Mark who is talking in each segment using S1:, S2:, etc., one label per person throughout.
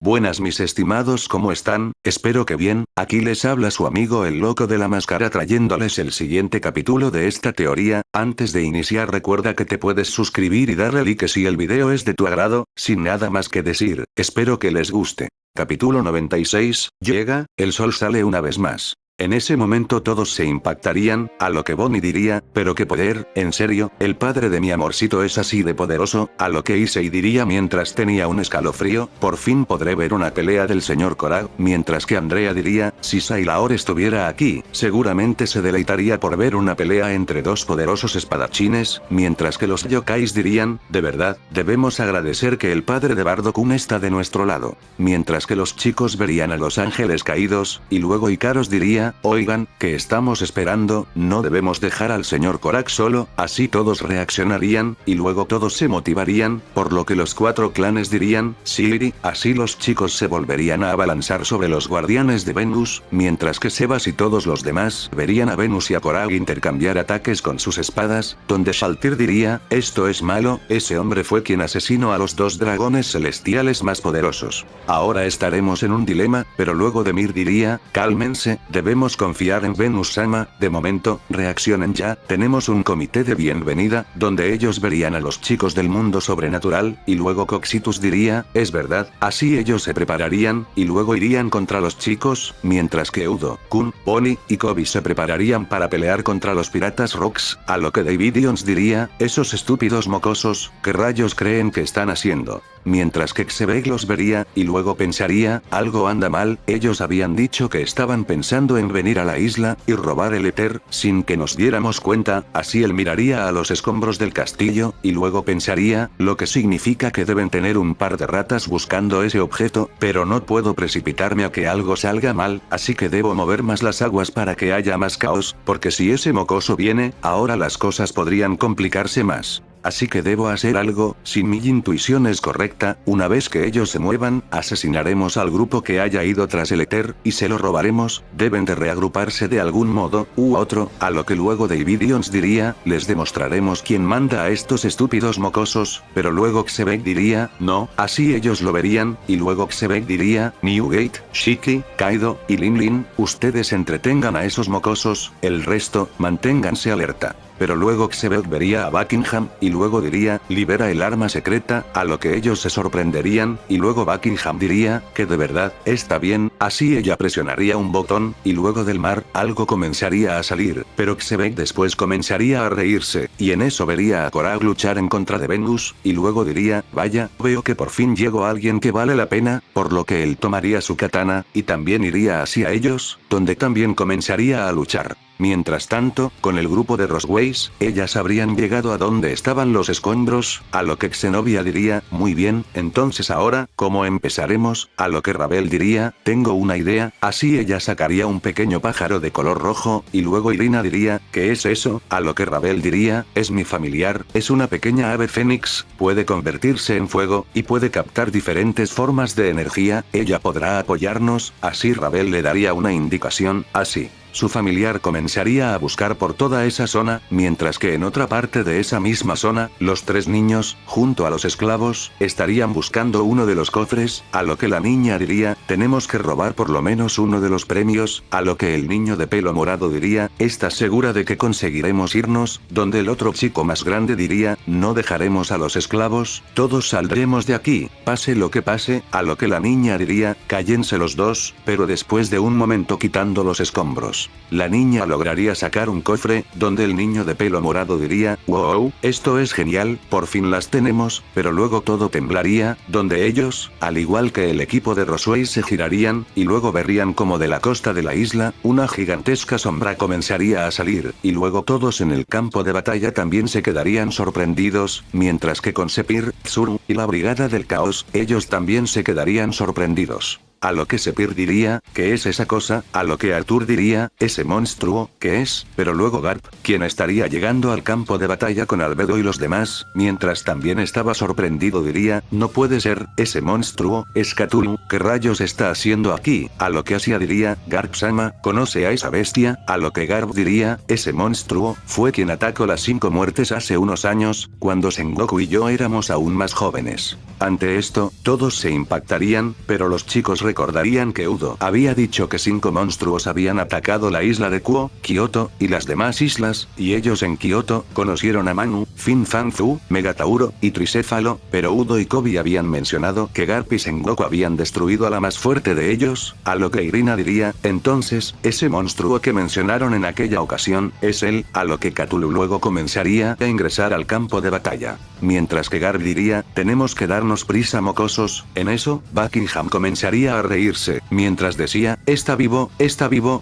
S1: Buenas mis estimados, ¿cómo están? Espero que bien. Aquí les habla su amigo el loco de la máscara trayéndoles el siguiente capítulo de esta teoría. Antes de iniciar recuerda que te puedes suscribir y darle like si el video es de tu agrado. Sin nada más que decir, espero que les guste. Capítulo 96, llega, el sol sale una vez más. En ese momento todos se impactarían, a lo que Bonnie diría, pero qué poder, en serio, el padre de mi amorcito es así de poderoso, a lo que Issei diría mientras tenía un escalofrío, por fin podré ver una pelea del señor Korag, mientras que Andrea diría, si Sailor estuviera aquí, seguramente se deleitaría por ver una pelea entre dos poderosos espadachines, mientras que los yokais dirían, de verdad, debemos agradecer que el padre de Bardo-kun está de nuestro lado, mientras que los chicos verían a los ángeles caídos, y luego Ikaros diría, oigan, ¿qué estamos esperando? No debemos dejar al señor Korag solo, así todos reaccionarían, y luego todos se motivarían, por lo que los cuatro clanes dirían, sí, así los chicos se volverían a abalanzar sobre los guardianes de Venus, mientras que Sebas y todos los demás verían a Venus y a Korag intercambiar ataques con sus espadas, donde Shaltir diría, esto es malo, ese hombre fue quien asesinó a los dos dragones celestiales más poderosos. Ahora estaremos en un dilema, pero luego Demir diría, cálmense, debemos confiar en Venus-sama, de momento, reaccionen ya, tenemos un comité de bienvenida, donde ellos verían a los chicos del mundo sobrenatural, y luego Coxitus diría, es verdad, así ellos se prepararían, y luego irían contra los chicos, mientras que Udo, Kun, Bonnie, y Kobe se prepararían para pelear contra los piratas Rocks, a lo que Davidions diría, esos estúpidos mocosos, ¿qué rayos creen que están haciendo? Mientras que Xebeg los vería, y luego pensaría, algo anda mal, ellos habían dicho que estaban pensando en venir a la isla, y robar el éter, sin que nos diéramos cuenta, así él miraría a los escombros del castillo, y luego pensaría, lo que significa que deben tener un par de ratas buscando ese objeto, pero no puedo precipitarme a que algo salga mal, así que debo mover más las aguas para que haya más caos, porque si ese mocoso viene, ahora las cosas podrían complicarse más. Así que debo hacer algo, si mi intuición es correcta, una vez que ellos se muevan, asesinaremos al grupo que haya ido tras el éter, y se lo robaremos, deben de reagruparse de algún modo, u otro, a lo que luego Davidions diría, les demostraremos quién manda a estos estúpidos mocosos, pero luego Xebeg diría, no, así ellos lo verían, y luego Xebeg diría, Newgate, Shiki, Kaido, y Linlin, ustedes entretengan a esos mocosos, el resto, manténganse alerta. Pero luego Xebeg vería a Buckingham, y luego diría, libera el arma secreta, a lo que ellos se sorprenderían, y luego Buckingham diría, que de verdad, está bien, así ella presionaría un botón, y luego del mar, algo comenzaría a salir, pero Xebeg después comenzaría a reírse, y en eso vería a Korag luchar en contra de Venus, y luego diría, vaya, veo que por fin llegó alguien que vale la pena, por lo que él tomaría su katana, y también iría hacia ellos, donde también comenzaría a luchar. Mientras tanto, con el grupo de Rosways, ellas habrían llegado a donde estaban los escombros, a lo que Xenobia diría, muy bien, entonces ahora, ¿cómo empezaremos? A lo que Ravel diría, tengo una idea, así ella sacaría un pequeño pájaro de color rojo, y luego Irina diría, ¿qué es eso? A lo que Ravel diría, es mi familiar, es una pequeña ave fénix, puede convertirse en fuego, y puede captar diferentes formas de energía, ella podrá apoyarnos, así Ravel le daría una indicación, así. Su familiar comenzaría a buscar por toda esa zona, mientras que en otra parte de esa misma zona, los tres niños, junto a los esclavos, estarían buscando uno de los cofres, a lo que la niña diría, tenemos que robar por lo menos uno de los premios, a lo que el niño de pelo morado diría, ¿estás segura de que conseguiremos irnos? Donde el otro chico más grande diría, no dejaremos a los esclavos, todos saldremos de aquí, pase lo que pase, a lo que la niña diría, cállense los dos, pero después de un momento quitando los escombros. La niña lograría sacar un cofre, donde el niño de pelo morado diría, wow, esto es genial, por fin las tenemos, pero luego todo temblaría, donde ellos, al igual que el equipo de Roswell se girarían, y luego verían como de la costa de la isla, una gigantesca sombra comenzaría a salir, y luego todos en el campo de batalla también se quedarían sorprendidos, mientras que con Sepir, Tsuru, y la Brigada del Caos, ellos también se quedarían sorprendidos. a lo que Sepir diría, ¿qué es esa cosa? A lo que Arthur diría, ese monstruo, ¿qué es? Pero luego Garp, quien estaría llegando al campo de batalla con Albedo y los demás, mientras también estaba sorprendido diría, no puede ser, ese monstruo, es Cthulhu, ¿qué rayos está haciendo aquí? A lo que Asia diría, Garp-sama, ¿conoce a esa bestia? A lo que Garp diría, ese monstruo, fue quien atacó las 5 muertes hace unos años, cuando Sengoku y yo éramos aún más jóvenes. Ante esto, todos se impactarían, pero los chicos recordarían que Udo había dicho que 5 monstruos habían atacado la isla de Kuo, Kioto, y las demás islas, y ellos en Kioto, conocieron a Manu, Fin Fan Fu, Megatauro, y Tricéfalo, pero Udo y Kobe habían mencionado que Garp y Sengoku habían destruido a la más fuerte de ellos, a lo que Irina diría, entonces, ese monstruo que mencionaron en aquella ocasión, es él, a lo que Cthulhu luego comenzaría a ingresar al campo de batalla. Mientras que Garp diría, tenemos que darnos prisa mocosos, en eso, Buckingham comenzaría a reírse, mientras decía, está vivo,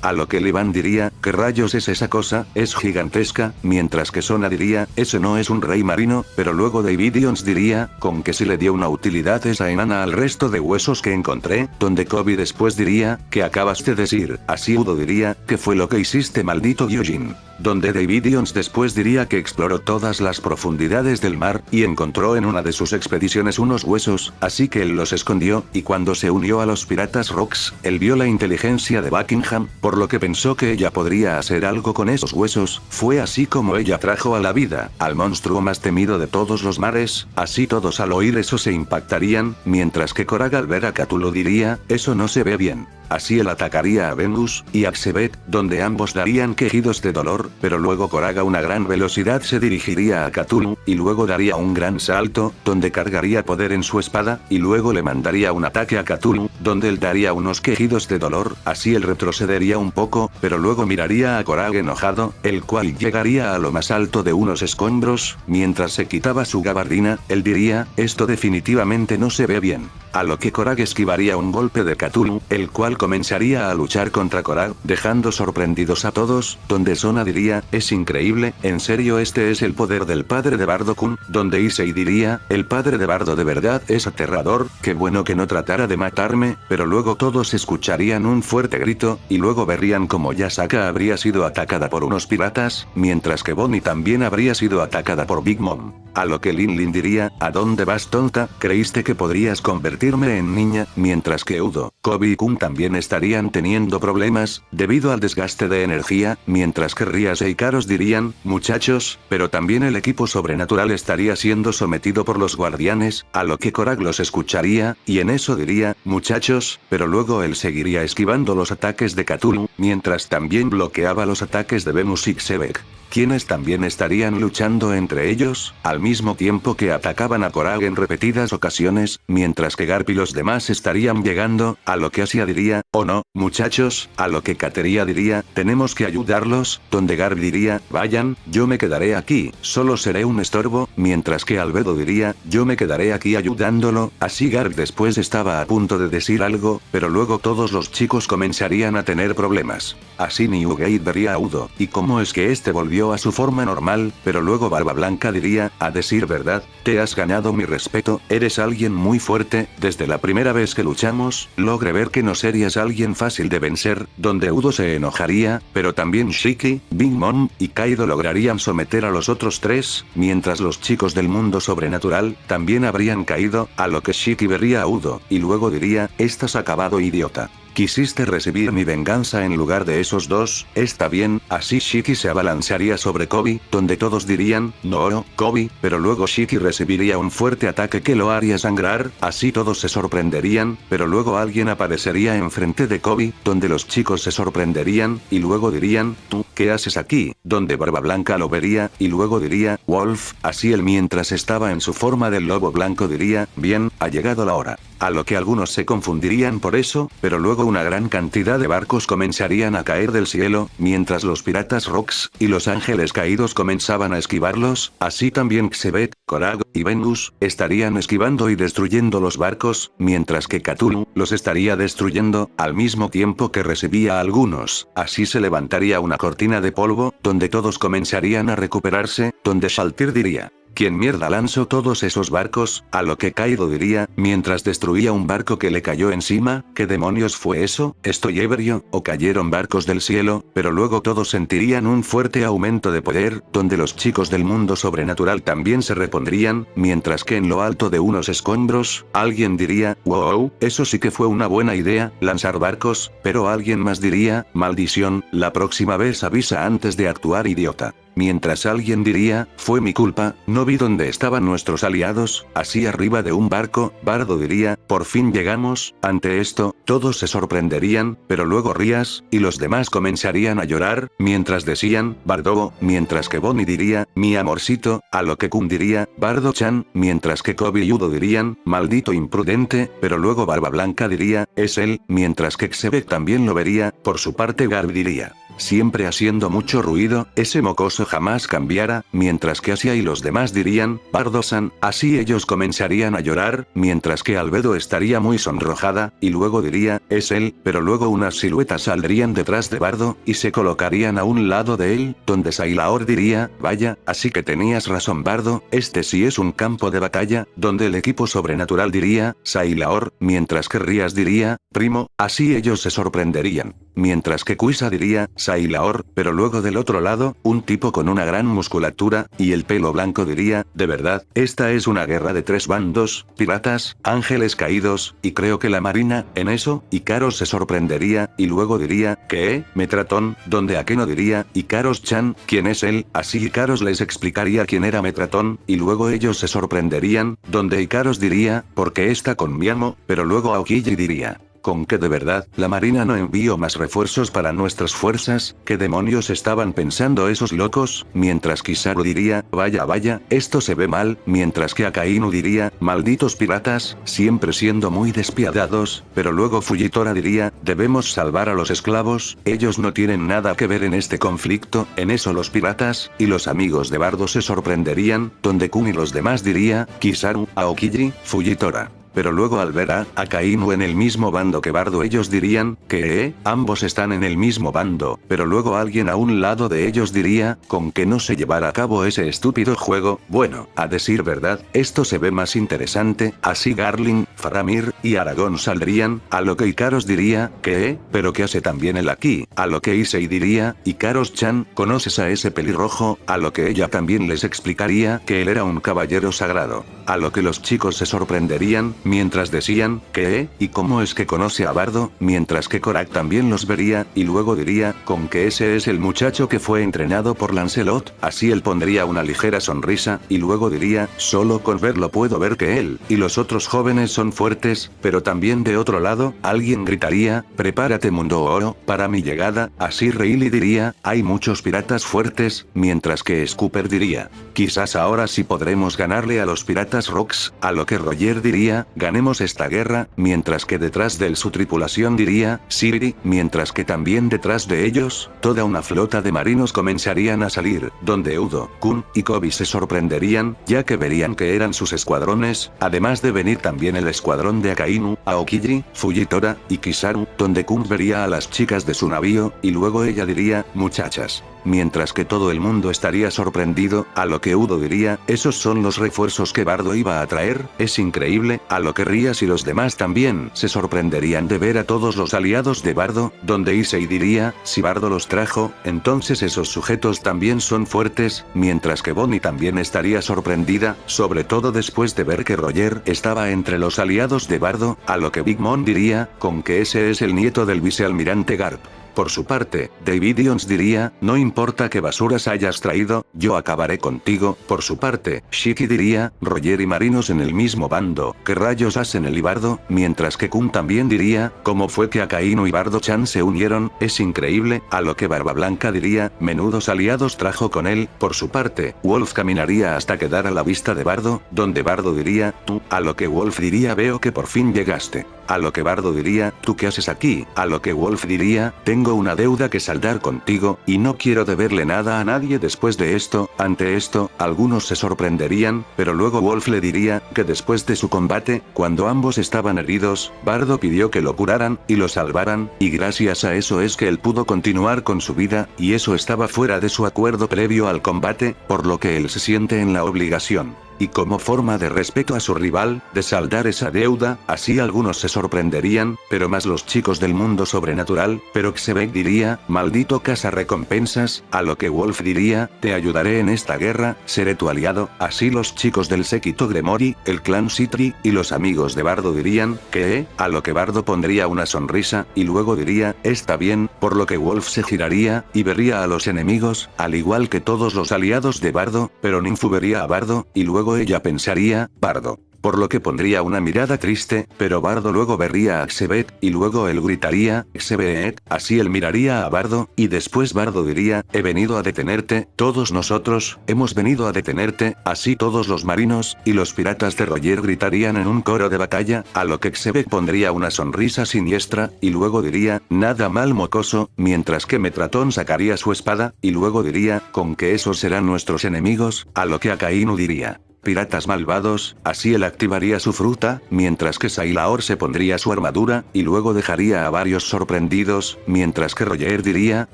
S1: a lo que Levan diría, ¿qué rayos es esa cosa? Es gigantesca, mientras que Sona diría, ese no es un rey marino, pero luego Davidions diría, con que si le dio una utilidad esa enana al resto de huesos que encontré, donde Kobe después diría, ¿qué acabas de decir? Así Udo diría, ¿qué fue lo que hiciste maldito Gyojin? Donde Davidions después diría que exploró todas las profundidades del mar, y encontró en una de sus expediciones unos huesos, así que él los escondió, y cuando se unió a los piratas Rocks, él vio la inteligencia de Buckingham, por lo que pensó que ella podría hacer algo con esos huesos, fue así como ella trajo a la vida, al monstruo más temido de todos los mares, así todos al oír eso se impactarían, mientras que Korag al ver a Cthulhu diría, eso no se ve bien. Así él atacaría a Venus y a Xebet, donde ambos darían quejidos de dolor, pero luego Korag a una gran velocidad se dirigiría a Cthulhu, y luego daría un gran salto, donde cargaría poder en su espada, y luego le mandaría un ataque a Cthulhu, donde él daría unos quejidos de dolor, así él retrocedería un poco, pero luego miraría a Korag enojado, el cual llegaría a lo más alto de unos escombros, mientras se quitaba su gabardina, él diría, esto definitivamente no se ve bien. A lo que Korag esquivaría un golpe de Cthulhu, el cual comenzaría a luchar contra Korag, dejando sorprendidos a todos, donde Sona diría, es increíble, en serio este es el poder del padre de Bardo-kun, donde Issei diría, el padre de Bardo de verdad es aterrador, qué bueno que no tratara de matarme, pero luego todos escucharían un fuerte grito, y luego verían como Yasaka habría sido atacada por unos piratas, mientras que Bonnie también habría sido atacada por Big Mom. A lo que Lin Lin diría, ¿a dónde vas tonta? ¿Creíste que podrías convertirme en niña? Mientras que Udo, Kobe y Kun también estarían teniendo problemas, debido al desgaste de energía, mientras que Riase y Karos dirían, muchachos, pero también el equipo sobrenatural estaría siendo sometido por los guardianes, a lo que Korag los escucharía, y en eso diría, muchachos, pero luego él seguiría esquivando los ataques de Cthulhu, mientras también bloqueaba los ataques de Venus y Xebek, quienes también estarían luchando entre ellos, al mismo tiempo que atacaban a Korag en repetidas ocasiones, mientras que Garp y los demás estarían llegando, a lo que Asia diría, oh no, muchachos, a lo que Kateria diría, tenemos que ayudarlos, donde Garp diría, vayan, yo me quedaré aquí, solo seré un estorbo, mientras que Albedo diría, yo me quedaré aquí ayudándolo, así Garp después estaba a punto de decir algo, pero luego todos los chicos comenzarían a tener problemas. Así Newgate vería a Udo, y cómo es que este volvió a su forma normal, pero luego Barba Blanca diría, a decir verdad, te has ganado mi respeto, eres alguien muy fuerte, desde la primera vez que luchamos, logré ver que no serías alguien fácil de vencer, donde Udo se enojaría, pero también Shiki, Big Mom, y Kaido lograrían someter a los otros tres, mientras los chicos del mundo sobrenatural, también habrían caído, a lo que Shiki vería a Udo, y luego diría, estás acabado idiota. Quisiste recibir mi venganza en lugar de esos dos, está bien, así Shiki se abalanzaría sobre Kobe, donde todos dirían, no, Kobe, pero luego Shiki recibiría un fuerte ataque que lo haría sangrar, así todos se sorprenderían, pero luego alguien aparecería enfrente de Kobe, donde los chicos se sorprenderían, y luego dirían, ¿tú, qué haces aquí? Donde Barba Blanca lo vería, y luego diría, Wolf, así él mientras estaba en su forma del lobo blanco diría, bien, ha llegado la hora. A lo que algunos se confundirían por eso, pero luego una gran cantidad de barcos comenzarían a caer del cielo, mientras los piratas Rocks y los ángeles caídos comenzaban a esquivarlos, así también Xebet, Korag y Venus estarían esquivando y destruyendo los barcos, mientras que Cthulhu los estaría destruyendo, al mismo tiempo que recibía a algunos, así se levantaría una cortina de polvo, donde todos comenzarían a recuperarse, donde Shaltir diría, ¿Quién mierda lanzó todos esos barcos? A lo que Kaido diría, mientras destruía un barco que le cayó encima, ¿qué demonios fue eso? ¿Estoy ebrio? ¿O cayeron barcos del cielo? Pero luego todos sentirían un fuerte aumento de poder, donde los chicos del mundo sobrenatural también se repondrían, mientras que en lo alto de unos escombros, alguien diría, wow, eso sí que fue una buena idea, lanzar barcos, pero alguien más diría, maldición, la próxima vez avisa antes de actuar, idiota. Mientras alguien diría, fue mi culpa, no vi dónde estaban nuestros aliados, así arriba de un barco, Bardo diría, por fin llegamos. Ante esto, todos se sorprenderían, pero luego Rías, y los demás comenzarían a llorar, mientras decían, Bardo, mientras que Bonnie diría, mi amorcito, a lo que Kun diría, Bardo-chan, mientras que Kobe y Udo dirían, maldito imprudente, pero luego Barba Blanca diría, es él, mientras que Xebek también lo vería, por su parte Garb diría, siempre haciendo mucho ruido, ese mocoso jamás cambiara, mientras que Asia y los demás dirían, Bardo-san, así ellos comenzarían a llorar, mientras que Albedo estaría muy sonrojada, y luego diría, es él, pero luego unas siluetas saldrían detrás de Bardo, y se colocarían a un lado de él, donde Sailor diría, vaya, así que tenías razón Bardo, este sí es un campo de batalla, donde el equipo sobrenatural diría, Sailor, mientras que Rías diría, primo, así ellos se sorprenderían. Mientras que Kuisa diría, Sailor, pero luego del otro lado, un tipo con una gran musculatura, y el pelo blanco diría, de verdad, esta es una guerra de tres bandos, piratas, ángeles caídos, y creo que la marina, en eso, Ikaros se sorprendería, y luego diría, ¿qué? Metratón, donde Akeno diría, Ikaros-chan, ¿quién es él? Así Ikaros les explicaría quién era Metratón, y luego ellos se sorprenderían, donde Ikaros diría, porque está con mi amo, pero luego Aokiji diría, ¿con qué de verdad, la marina no envió más refuerzos para nuestras fuerzas? ¿Qué demonios estaban pensando esos locos? Mientras Kizaru diría, vaya vaya, esto se ve mal, mientras que Akainu diría, malditos piratas, siempre siendo muy despiadados, pero luego Fujitora diría, debemos salvar a los esclavos, ellos no tienen nada que ver en este conflicto, en eso los piratas, y los amigos de Bardo se sorprenderían, donde Kun y los demás diría, Kizaru, Aokiji, Fujitora. Pero luego al ver a Akainu en el mismo bando que Bardo ellos dirían, que ambos están en el mismo bando, pero luego alguien a un lado de ellos diría, con que no se llevara a cabo ese estúpido juego, bueno, a decir verdad, esto se ve más interesante, así Garlin, Faramir, y Aragón saldrían, a lo que Ikaros diría, ¿qué? ¿Pero qué hace también él aquí? A lo que Issei diría, Ikaros-chan, ¿conoces a ese pelirrojo? A lo que ella también les explicaría, que él era un caballero sagrado. A lo que los chicos se sorprenderían, mientras decían, ¿qué? ¿Y cómo es que conoce a Bardo? Mientras que Korak también los vería, y luego diría, con que ese es el muchacho que fue entrenado por Lancelot, así él pondría una ligera sonrisa, y luego diría, solo con verlo puedo ver que él, y los otros jóvenes son fuertes, pero también de otro lado, alguien gritaría, prepárate mundo oro, para mi llegada, así Rayleigh diría, hay muchos piratas fuertes, mientras que Scooper diría, quizás ahora sí podremos ganarle a los piratas Rocks, a lo que Roger diría, ganemos esta guerra, mientras que detrás de él su tripulación diría, Siri, mientras que también detrás de ellos, toda una flota de marinos comenzarían a salir, donde Udo, Kun, y Kobe se sorprenderían, ya que verían que eran sus escuadrones, además de venir también el escuadrón de Akainu, Aokiji, Fujitora, y Kizaru, donde Kun vería a las chicas de su navío, y luego ella diría, muchachas. Mientras que todo el mundo estaría sorprendido, a lo que Udo diría, esos son los refuerzos que Bardo iba a traer, es increíble, a lo que Rías y los demás también se sorprenderían de ver a todos los aliados de Bardo, donde Issei diría, si Bardo los trajo, entonces esos sujetos también son fuertes, mientras que Bonnie también estaría sorprendida, sobre todo después de ver que Roger estaba entre los aliados de Bardo, a lo que Big Mom diría, con que ese es el nieto del vicealmirante Garp. Por su parte, David Jones diría, no importa qué basuras hayas traído, yo acabaré contigo. Por su parte, Shiki diría, Roger y marinos en el mismo bando, ¿qué rayos hacen el y Bardo? Mientras que Kun también diría, ¿cómo fue que Akainu y Bardo-chan se unieron? Es increíble, a lo que Barba Blanca diría, menudos aliados trajo con él. Por su parte, Wolf caminaría hasta quedar a la vista de Bardo, donde Bardo diría, tú, a lo que Wolf diría, veo que por fin llegaste. a lo que Bardo diría, ¿tú qué haces aquí? A lo que Wolf diría, tengo una deuda que saldar contigo, y no quiero deberle nada a nadie después de esto. Ante esto, algunos se sorprenderían, pero luego Wolf le diría, que después de su combate, cuando ambos estaban heridos, Bardo pidió que lo curaran, y lo salvaran, y gracias a eso es que él pudo continuar con su vida, y eso estaba fuera de su acuerdo previo al combate, por lo que él se siente en la obligación, y como forma de respeto a su rival, de saldar esa deuda. Así algunos se sorprenderían, pero más los chicos del mundo sobrenatural, pero Xebec diría, maldito cazarrecompensas, a lo que Wolf diría, te ayudaré en esta guerra, seré tu aliado. Así los chicos del séquito Gremori, el clan Citri, y los amigos de Bardo dirían, ¿qué? A lo que Bardo pondría una sonrisa, y luego diría, está bien, por lo que Wolf se giraría, y vería a los enemigos, al igual que todos los aliados de Bardo, pero Ninfu vería a Bardo, y luego ella pensaría, Bardo. Por lo que pondría una mirada triste, pero Bardo luego vería a Xebec, y luego él gritaría, Xebec, así él miraría a Bardo, y después Bardo diría, he venido a detenerte, todos nosotros, hemos venido a detenerte, así todos los marinos, y los piratas de Roger gritarían en un coro de batalla, a lo que Xebec pondría una sonrisa siniestra, y luego diría, nada mal mocoso, mientras que Metratón sacaría su espada, y luego diría, con que esos serán nuestros enemigos, a lo que Akainu diría, piratas malvados, así él activaría su fruta, mientras que Sailor se pondría su armadura, y luego dejaría a varios sorprendidos, mientras que Roger diría,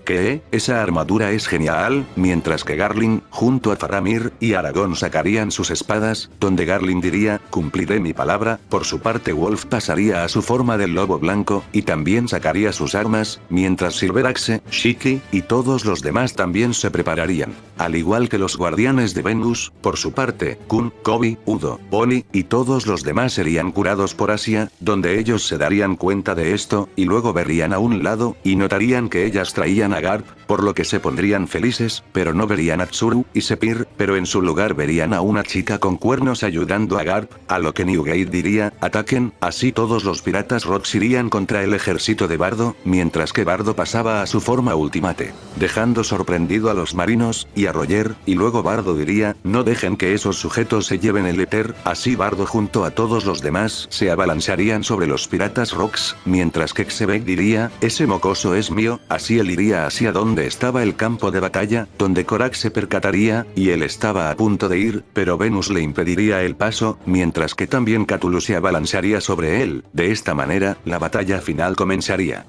S1: ¿qué? Esa armadura es genial, mientras que Garlin, junto a Faramir, y Aragón sacarían sus espadas, donde Garlin diría, cumpliré mi palabra. Por su parte Wolf pasaría a su forma del lobo blanco, y también sacaría sus armas, mientras Silveraxe, Shiki, y todos los demás también se prepararían. Al igual que los guardianes de Venus, por su parte, Kobe, Udo, Bonnie, y todos los demás serían curados por Asia, donde ellos se darían cuenta de esto, y luego verían a un lado, y notarían que ellas traían a Garp, por lo que se pondrían felices, pero no verían a Tsuru y Sepir, pero en su lugar verían a una chica con cuernos ayudando a Garp, a lo que Newgate diría, ataquen. Así todos los piratas Rocks irían contra el ejército de Bardo, mientras que Bardo pasaba a su forma ultimate, dejando sorprendido a los marinos, y a Roger, y luego Bardo diría, no dejen que esos sujetos se lleven el éter. Así Bardo junto a todos los demás se abalanzarían sobre los piratas Rocks, mientras que Xebec diría, ese mocoso es mío. Así él iría hacia donde estaba el campo de batalla, donde Korak se percataría, y él estaba a punto de ir, pero Venus le impediría el paso, mientras que también Cthulhu se abalanzaría sobre él. De esta manera, la batalla final comenzaría.